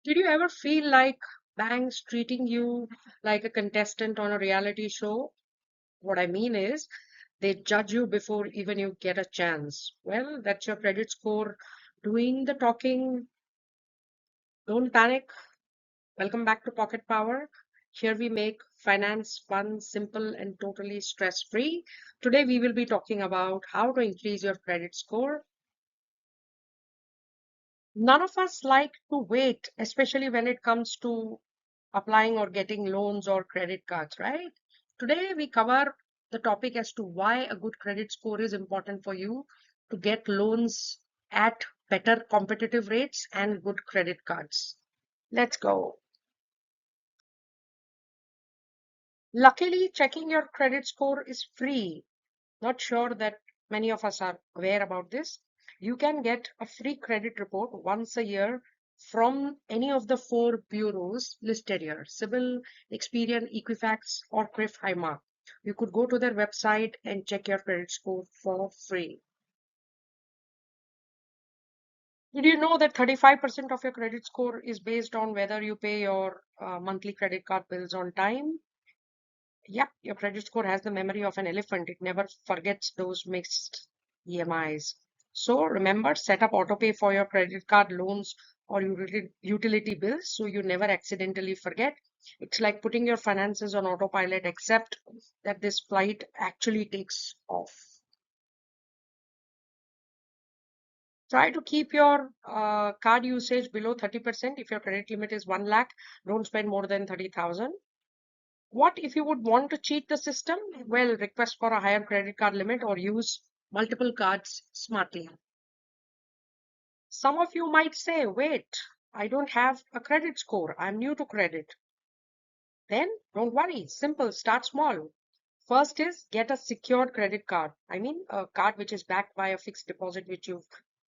Did you ever feel like banks treating you like a contestant on a reality show? What I mean is, they judge you before even you get a chance. Well, that's your credit score doing the talking. Don't panic. Welcome back to Pocket Power. Here we make finance fun, simple, and totally stress free. Today we will be talking about how to increase your credit score. None of us like to wait, especially when it comes to applying or getting loans or credit cards, right? Today we cover the topic as to why a good credit score is important for you to get loans at better competitive rates and good credit cards. Let's go. Luckily, checking your credit score is free. Not sure that many of us are aware about this. You can get a free credit report once a year from any of the four bureaus listed here: Civil, Experian, Equifax, or CRIF Highmark. You could go to their website and check your credit score for free. Did you know that 35% of your credit score is based on whether you pay your monthly credit card bills on time? Yep, your credit score has the memory of an elephant. It never forgets those mixed EMIs. So remember, set up autopay for your credit card loans or utility bills so you never accidentally forget. It's like putting your finances on autopilot, except that this flight actually takes off. Try to keep your card usage below 30%. If your credit limit is 1 lakh, don't spend more than 30,000. What if you would want to cheat the system? Well, request for a higher credit card limit or use multiple cards smartly. Some of you might say, wait, I don't have a credit score. I'm new to credit. Then don't worry. Simple. Start small. First is get a secured credit card. I mean, a card which is backed by a fixed deposit which you've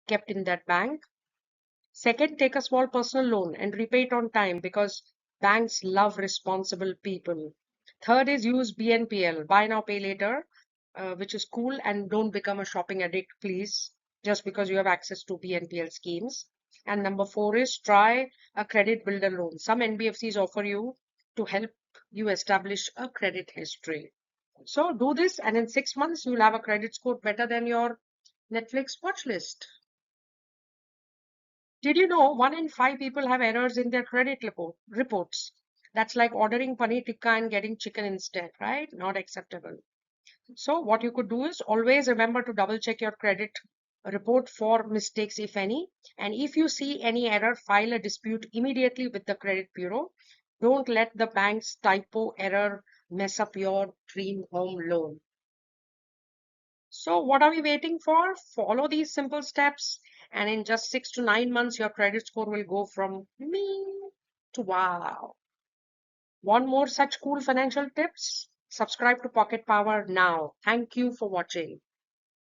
kept in that bank. Second, take a small personal loan and repay it on time because banks love responsible people. Third is use BNPL, buy now, pay later, which is cool, and don't become a shopping addict, please, just because you have access to BNPL schemes. And number four is try a credit builder loan. Some NBFCs offer you to help you establish a credit history. So do this, and in 6 months, you'll have a credit score better than your Netflix watch list. Did you know 1 in 5 people have errors in their reports? That's like ordering paneer tikka and getting chicken instead, right? Not acceptable. So what you could do is always remember to double check your credit report for mistakes, if any. And if you see any error, file a dispute immediately with the credit bureau. Don't let the bank's typo error mess up your dream home loan. So what are we waiting for? Follow these simple steps, and in just 6 to 9 months, your credit score will go from me to wow. Want more such cool financial tips? Subscribe to Pocket Power now. Thank you for watching.